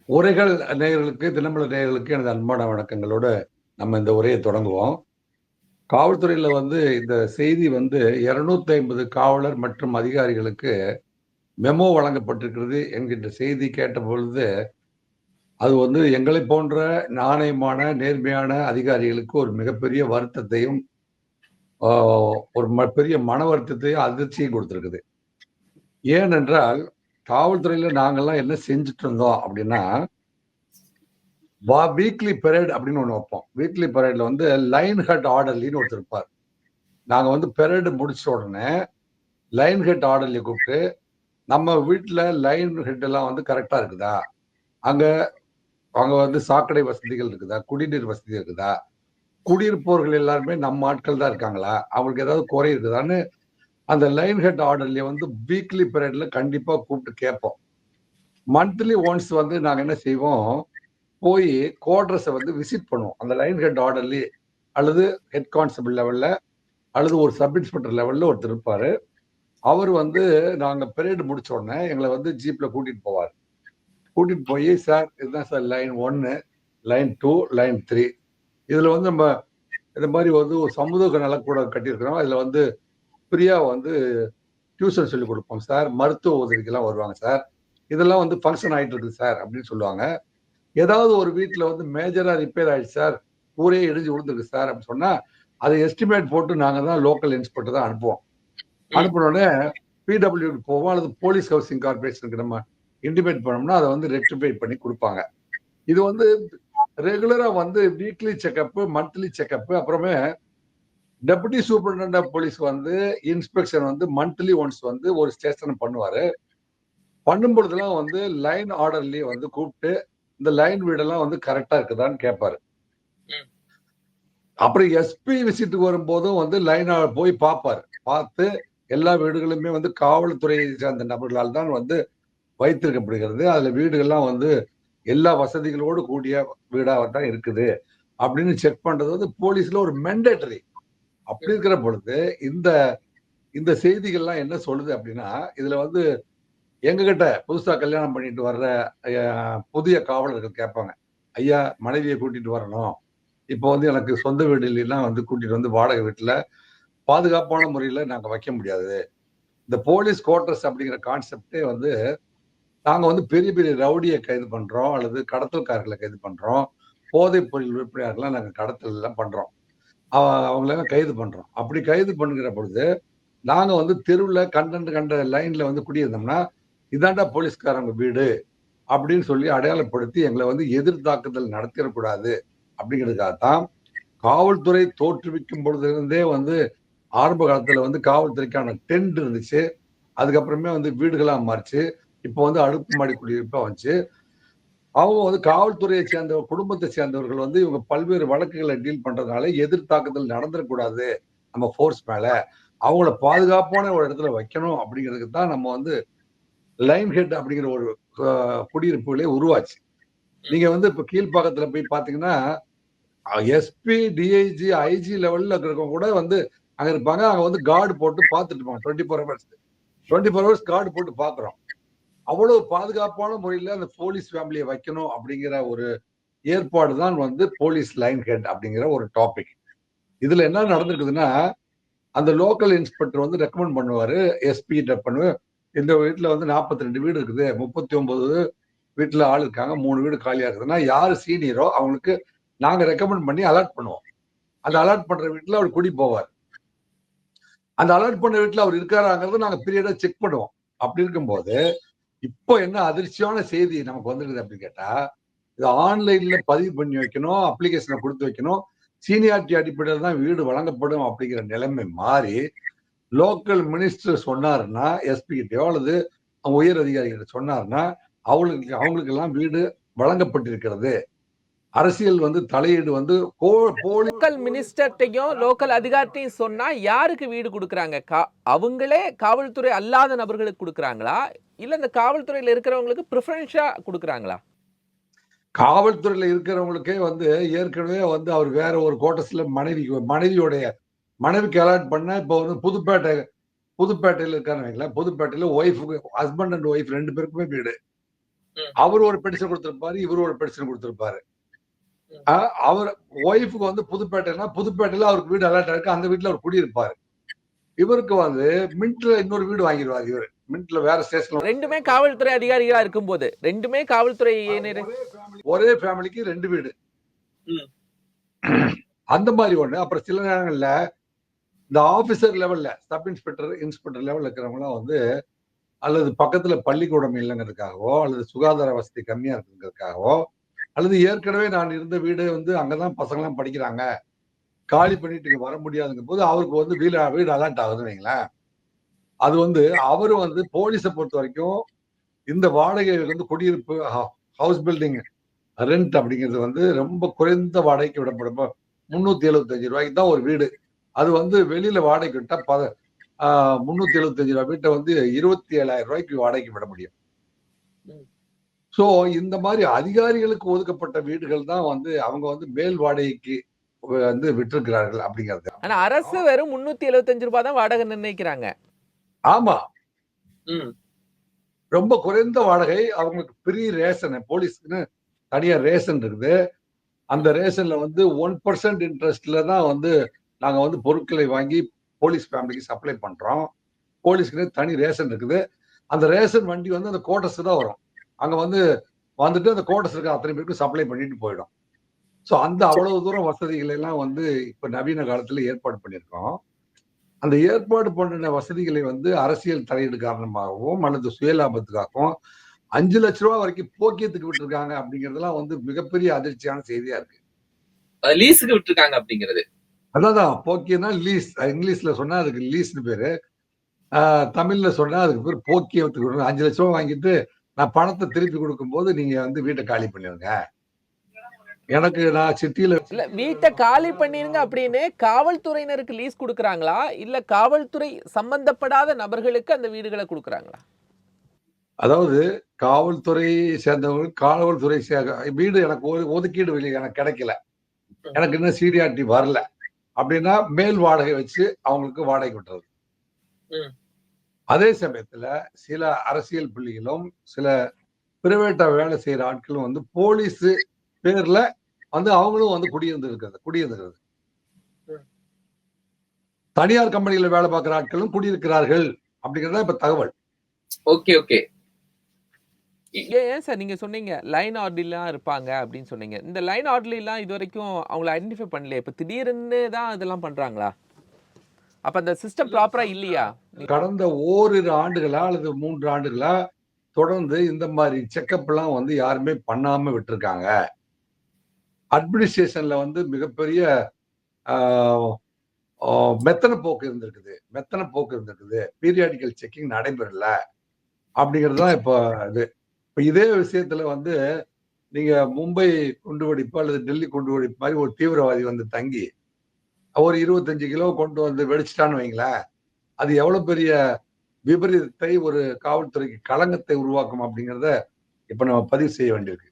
உரைகள் நேயர்களுக்கு, தினமலர் நேயர்களுக்கு எனது அன்பான வணக்கங்களோடு நம்ம இந்த உரையை தொடங்குவோம். காவல்துறையில வந்து இந்த செய்தி வந்து 250 காவலர் மற்றும் அதிகாரிகளுக்கு மெமோ வழங்கப்பட்டிருக்கிறது என்கின்ற செய்தி கேட்டபொழுது, அது வந்து எங்களை போன்ற நாணயமான, நேர்மையான அதிகாரிகளுக்கு ஒரு மிகப்பெரிய வருத்தத்தையும், ஆ ஒரு பெரிய மன வருத்தத்தையும், அதிர்ச்சியும் குடுத்திருக்குது. ஏனென்றால், காவல்துறையில நாங்கலாம் என்ன செஞ்சுட்டு இருந்தோம் அப்படின்னா, வீக்லி பெரேட் அப்படின்னு ஒண்ணு வைப்போம். வீக்லி பெரேட்ல வந்து லைன் ஹெட் ஆர்டர்லின்னு ஒருத்தர் இருப்பார். நாங்க வந்து பெரேடு முடிச்ச உடனே லைன் ஹெட் ஆர்டர்லி கூப்பிட்டு, நம்ம வீட்ல லைன் ஹெட் எல்லாம் வந்து கரெக்ட்டா இருக்குதா? அங்க அங்க வந்து சாக்கடை வசதிகள் இருக்குதா? குடிநீர் வசதி இருக்குதா? குடியிருப்பவர்கள் எல்லாருமே நம்ம ஆட்கள் தான் இருக்காங்களா? அவங்களுக்கு ஏதாவது குறை இருக்குதான்னு அந்த லைன் ஹெட் ஆர்டர்லிய வந்து வீக்லி பெரேட்ல கண்டிப்பா கூப்பிட்டு கேட்போம். மந்த்லி ஒன்ஸ் வந்து நாங்க என்ன செய்வோம், போயி குவார்டர்ஸ வந்து விசிட் பண்ணுவோம். அந்த லைன் ஹெட் ஆர்டர்லி அல்லது ஹெட் கான்ஸ்டபிள் லெவல்ல அல்லது ஒரு சப் இன்ஸ்பெக்டர் லெவல்ல ஒருத்தர் இருப்பாரு. அவரு வந்து நாங்க பெரேட் முடிச்ச உடனே எங்கள வந்து ஜீப்ல கூட்டிட்டு போவாரு. கூட்டிட்டு போயி, "சார் இதுதான் சார் லைன் 1, லைன் 2, லைன் 3 இதுல வந்து நம்ம இந்த மாரி வந்து ஒரு சமூக நலக்கூடம் கட்டியிருக்கிறோம். இதுல வந்து ஃப்ரீயா வந்து டியூஷன் சொல்லிக் குடுப்போம் சார். மருத்துவ உதவிக்கெல்லாம் வருவாங்க சார். இதெல்லாம் வந்து ஃபங்ஷன் ஆயிட்டு இருக்குது சார்" அப்படின்னு சொல்லுவாங்க. ஏதாவது ஒரு வீட்ல வந்து மேஜரா ரிப்பேர் ஆயிடுச்சு சார், கூரையே இடிஞ்சு விழுந்திருக்கு சார் அப்படின்னு சொன்னா, அத எஸ்டிமேட் போட்டு நாங்க தான் லோக்கல் இன்ஸ்பெக்டர் தான் அனுப்புவோம். அனுப்புன உடனே பிடபிள்யூக்கு போவோம் அல்லது போலீஸ் ஹவுசிங் கார்ப்பரேஷனுக்கு நம்ம இன்டிமேட் பண்ணோம்னா, அத வந்து ரெக்டிஃபை பண்ணி குடுப்பாங்க. இது வந்து ரெகுலரா வந்து வீக்லி செக்கப், மந்த்லி செக்கப் அப்புறமே டெப்யூட்டி சூப்பரிண்டென்டென்ட் ஆஃப் போலீஸ் வந்து இன்ஸ்பெக்ஷன் வந்து மந்த்லி ஒன்ஸ் வந்து ஒரு ஸ்டேஷன் பண்ணுவாரு. பண்ணும் பொழுதெல்லாம் வந்து லைன் ஆர்டர்லயே வந்து கூப்பிட்டு, இந்த லைன் வீடெல்லாம் வந்து கரெக்ட்டா இருக்குதான்னு கேட்பாரு. அப்புறம் எஸ்பி விசிட்டுக்கு வரும்போதும் வந்து லைனா போய் பார்ப்பாரு. பார்த்து எல்லா வீடுகளுமே வந்து காவல்துறையை சார்ந்த நபர்களால் தான் வந்து வைத்திருக்கப்படுகிறது. அதுல வீடுகள்லாம் வந்து எல்லா வசதிகளோடு கூடிய வீடா தான் இருக்குது. அப்படின்னு செக் பண்றது வந்து போலீஸ்ல ஒரு மேண்டேட்டரி. அப்படி இருக்கிற பொழுது, இந்த இந்த செய்திகள்லாம் என்ன சொல்லுது அப்படின்னா, இதுல வந்து எங்ககிட்ட புதுசா கல்யாணம் பண்ணிட்டு வர்ற புதிய காவலர்கள் கேட்பாங்க. ஐயா மனைவிய கூட்டிட்டு வரணும். இப்போ வந்து எனக்கு சொந்த வீடு இல்லைன்னா வந்து கூட்டிட்டு வந்து வாடகை வீட்ல பாதுகாப்பான முறையில நாங்க வைக்க முடியாது. இந்த போலீஸ் குவார்டர்ஸ் அப்படிங்கிற கான்செப்டே வந்து நாங்க வந்து பெரிய பெரிய ரவுடிய கைது பண்றோம் அல்லது கடத்தல்காரர்கள கைது பண்றோம். போதைப் பொருள் விற்பனையாளர்கள்லாம் நாங்க கடத்தல் எல்லாம் பண்றோம். அவங்களெல்லாம் கைது பண்றோம். அப்படி கைது பண்ணுகிற பொழுது, நாங்க வந்து தெருவுல கண்ட லைன்ல வந்து குடியிருந்தோம்னா, "இதான்டா போலீஸ்காரங்க வீடு" அப்படின்னு சொல்லி அடையாளப்படுத்தி எங்கள வந்து எதிர் தாக்குதல் நடத்திறக்கூடாது அப்படிங்கிறதுக்காக தான், காவல்துறை தோற்றுவிக்கும் பொழுதிலிருந்தே வந்து ஆரம்ப காலத்துல வந்து காவல்துறைக்கான டென்ட் இருந்துச்சு. அதுக்கப்புறமே வந்து வீடுகளா மாறுச்சு. இப்போ வந்து அடுக்குமாடி குடியிருப்பா வந்துச்சு. அவங்க வந்து காவல்துறையை சேர்ந்த குடும்பத்தை சேர்ந்தவர்கள் வந்து இவங்க பல்வேறு வழக்குகளை டீல் பண்றதுனால எதிர் தாக்குதல் நடந்துடக்கூடாது நம்ம ஃபோர்ஸ் மேல. அவங்கள பாதுகாப்பான ஒரு இடத்துல வைக்கணும் அப்படிங்கிறதுக்கு தான் நம்ம வந்து லைன் ஹெட் அப்படிங்கிற ஒரு குடியிருப்புகளே உருவாச்சு. நீங்க வந்து இப்ப கீழ்ப்பாக்கத்துல போய் பாத்தீங்கன்னா, எஸ்பி, டிஐஜி, ஐஜி லெவல்ல இருக்கிறவங்க கூட வந்து அங்க இருப்பாங்க. அங்க வந்து கார்டு போட்டு பார்த்துட்டு இருப்பாங்க 24 ஹவர்ஸ். 24 ஹவர்ஸ் கார்டு போட்டு பார்க்குறோம். அவ்வளவு பாதுகாப்பான முறையில அந்த போலீஸ் ஃபேமிலிய வைக்கணும் அப்படிங்கிற ஒரு ஏற்பாடு தான் வந்து போலீஸ் லைன் ஹெட் அப்படிங்கிற ஒரு டாபிக். இதுல என்ன நடந்திருக்குதுன்னா, அந்த லோக்கல் இன்ஸ்பெக்டர் வந்து ரெக்கமெண்ட் பண்ணுவாரு. எஸ்பி கிட்ட இந்த வீட்ல வந்து 42 வீடு இருக்குது. 39 வீட்ல ஆள் இருக்காங்க. 3 வீடு காலியா இருக்குதுன்னா, யாரு சீனியரோ அவங்களுக்கு நாங்க ரெக்கமெண்ட் பண்ணி அலாட் பண்ணுவோம். அந்த அலாட் பண்ற வீட்ல அவர் குடி போவார். அந்த அலாட் பண்ண வீட்ல அவர் இருக்காராங்கிறத நாங்க பீரியடா செக் பண்ணுவோம். அப்படி இருக்கும்போது, இப்போ என்ன அதிர்ச்சியான செய்தி நமக்கு வந்திருக்குது அப்படின்னு கேட்டா, இத ஆன்லைன்ல பதிவு பண்ணி வைக்கணும், அப்ளிகேஷன குடுத்து வைக்கணும். சீனியாரிட்டி அடிப்படையில தான் வீடு வழங்கப்படும் அப்படிங்கிற நிலைமை மாறி, லோக்கல் மினிஸ்டர் சொன்னாருன்னா, எஸ்பி கிட்டயோ அல்லது உயர் அதிகாரிகிட்ட சொன்னாருன்னா, அவங்களுக்கெல்லாம் வீடு வழங்கப்பட்டிருக்கிறது. அரசியல் வந்து தலையீடு வந்து போலி லோக்கல் மினிஸ்டர்ட்டையும் லோக்கல் அதிகாரிட்டையும் சொன்னா யாருக்கு வீடு கொடுக்குறாங்க? அவங்களே காவல்துறை அல்லாத நபர்களுக்கு கொடுக்குறாங்களா? இல்ல இந்த காவல்துறையில இருக்கிறவங்களுக்கு பிரிஃபரன்ஸா கொடுக்குறாங்களா? காவல்துறையில இருக்கிறவங்களுக்கே வந்து ஏற்கனவே வந்து அவர் வேற ஒரு குவார்டர்ஸ்ல மனைவிக்கு அலாட் பண்ண இப்போ வந்து புதுப்பேட்டையில இருக்காருன்னு வைங்களேன். புதுப்பேட்டையில ஒய்ஃப்க்கு ஹஸ்பண்ட் அண்ட் ஒய்ஃப் 2 பேருக்குமே வீடு. அவர் ஒரு பெட்டிஷன் கொடுத்திருப்பாரு, இவர் ஒரு பெட்டிஷன் கொடுத்திருப்பாரு. அவர் ஒய்ஃபுக்கு வந்து புதுப்பேட்டைனா புதுப்பேட்டையில அவருக்கு வீடு அலாட் இருக்கு, அந்த வீட்டுல அவர் குடியிருப்பாரு. இவருக்கு வந்து மின்ட்ல இன்னொரு வீடு வாங்கிடுவாரு. இவரு மின்ட்ல வேற ஸ்டேஷன்ல. ரெண்டுமே காவல்துறை அதிகாரிகளா இருக்கும்போது, ரெண்டுமே காவல்துறை ஒரே ஃபேமிலிக்கு 2 வீடு. அந்த மாதிரி ஒண்ணு. அப்புறம் சில நேரங்கள்ல இந்த ஆபீசர் லெவல்ல சப் இன்ஸ்பெக்டர், இன்ஸ்பெக்டர் லெவல்ல இருக்கிறவங்கலாம் வந்து அல்லது பக்கத்துல பள்ளிக்கூடம் இல்லைங்கிறதுக்காகவோ, அல்லது சுகாதார வசதி கம்மியா இருக்குங்கிறதுக்காகவோ, அல்லது ஏற்கனவே நான் இருந்த வீடு வந்து அங்கதான் பசங்கலாம் படிக்கிறாங்க, காலி பண்ணிட்டு இங்க வர முடியாதுங்கும் போது அவருக்கு வந்து வீடு அலாட் ஆகுதுன்னு வைங்களேன். அது வந்து அவரு வந்து போலீஸ பொறுத்த வரைக்கும் இந்த வாடகை வந்து குடியிருப்பு ஹவுஸ் பில்டிங் ரெண்ட் அப்படிங்கிறது வந்து ரொம்ப குறைந்த வாடகைக்கு விடப்படும். 375 ரூபாய்க்கு தான் ஒரு வீடு. அது வந்து வெளியில வாடகைக்கு விட்டா 375 ரூபாய் வீட்டை வந்து 27,000 ரூபாய்க்கு வாடகைக்கு விட முடியும். சோ இந்த மாதிரி அதிகாரிகளுக்கு ஒதுக்கப்பட்ட வீடுகள் தான் வந்து அவங்க வந்து மேல் வாடகைக்கு வந்து விட்டிருக்கிறார்கள் அப்படிங்கிறது. ஆனா அரசு வெறும் 375 ரூபாய் தான் வாடகை நிர்ணயிக்கிறாங்க. ஆமா, ரொம்ப குறைந்த வாடகை. அவங்களுக்கு ஃப்ரீ ரேஷன், போலீஸ்க்குன்னு தனியா ரேஷன் இருக்குது. அந்த ரேஷன்ல வந்து 1% இன்ட்ரெஸ்ட்ல தான் வந்து நாங்க வந்து பொருட்களை வாங்கி போலீஸ் ஃபேமிலிக்கு சப்ளை பண்றோம். போலீஸ்க்குன்னு தனி ரேஷன் இருக்குது. அந்த ரேஷன் வண்டி வந்து அந்த கோட்டர்ஸ் தான் வரும். அங்க வந்துட்டு அந்த கோட்டர்ஸ் இருக்க அத்தனை பேருக்கும் சப்ளை பண்ணிட்டு போயிடும். ஸோ அந்த அவ்வளவு தூரம் வசதிகளை எல்லாம் வந்து இப்ப நவீன காலத்துல ஏற்பாடு பண்ணியிருக்கோம். அந்த ஏற்பாடு பண்ணின வசதிகளை வந்து அரசியல் தலையீடு காரணமாகவும் அல்லது சுயலாபத்துக்காகவும் 5 லட்ச ரூபாய் வரைக்கும் போக்கியத்துக்கு விட்டுருக்காங்க அப்படிங்கறதெல்லாம் வந்து மிகப்பெரிய அதிர்ச்சியான செய்தியா இருக்கு. லீஸுக்கு விட்டுருக்காங்க அப்படிங்கிறது. அதான் போக்கியம்னா லீஸ். இங்கிலீஷ்ல சொன்னா அதுக்கு லீஸ்னு பேரு. தமிழ்ல சொன்னா அதுக்கு பேர் போக்கியத்துக்கு. 5 லட்ச ரூபாய் வாங்கிட்டு நான் பணத்தை திருப்பி கொடுக்கும் போது நீங்க வந்து வீட்டை காலி பண்ணிருங்க. எனக்கு நான் சிட்டியில இல்ல வீட்டை காலி பண்ணிருங்க அப்படின்னு காவல்துறையினருக்கு லீஸ் கொடுக்கறாங்களா, இல்ல காவல்துறை சம்பந்தப்படாத நபர்களுக்கு அந்த வீடுகளை கொடுக்கறாங்களா? அதாவது காவல்துறை சேர்ந்தவங்க, காவல்துறை வீடு எனக்கு ஒதுக்கீடு எனக்கு கிடைக்கல, எனக்கு இன்னும் சீரியாரிட்டி வரல அப்படின்னா மேல் வாடகை வச்சு அவங்களுக்கு வாடகை விட்டுறது. அதே சமயத்துல சில அரசியல் புள்ளிகளும் சில பிரைவேட்டா வேலை செய்யற ஆட்களும் வந்து போலீஸ் பேர்ல வந்து அவங்களும் வந்து குடியிருந்திருக்கிறது. தனியார் கம்பெனியில வேலை பார்க்கிற ஆட்களும் குடியிருக்கிறார்கள் அப்படிங்கறத இப்ப தகவல். Okay okay. ஏன் சார் நீங்க சொன்னீங்க லைன் ஆர்டர்லாம் இருப்பாங்க அப்படின்னு சொன்னீங்க. இந்த லைன் ஆர்டர்லாம் இது வரைக்கும் அவங்களை ஐடென்டிஃபை பண்ணலையே, இப்ப திடீர்னு தான் இதெல்லாம் பண்றாங்களா? அப்ப அந்த சிஸ்டம் ப்ராப்பரா இல்லையா? கடந்த ஓரிரு ஆண்டுகளா அல்லது 3 ஆண்டுகளா தொடர்ந்து இந்த மாதிரி செக்அப் எல்லாம் வந்து யாருமே பண்ணாம விட்டுருக்காங்க. அட்மினிஸ்ட்ரேஷன்ல வந்து மிகப்பெரிய மெத்தன போக்கு இருந்திருக்குது. பீரியாடிக்கல் செக்கிங் நடைபெறல அப்படிங்கிறது தான் இப்ப இதே விஷயத்துல வந்து நீங்க மும்பை குண்டுவெடிப்பு அல்லது டெல்லி குண்டுவெடிப்பு மாதிரி ஒரு தீவிரவாதி வந்து தங்கி ஒரு 25 கிலோ கொண்டு வந்து வெடிச்சிட்டான்னு வைங்களேன், அது எவ்வளவு பெரிய விபரீதத்தை, ஒரு காவல்துறைக்கு களங்கத்தை உருவாக்கும் அப்படிங்கிறத இப்ப நம்ம பதிவு செய்ய வேண்டியிருக்கு.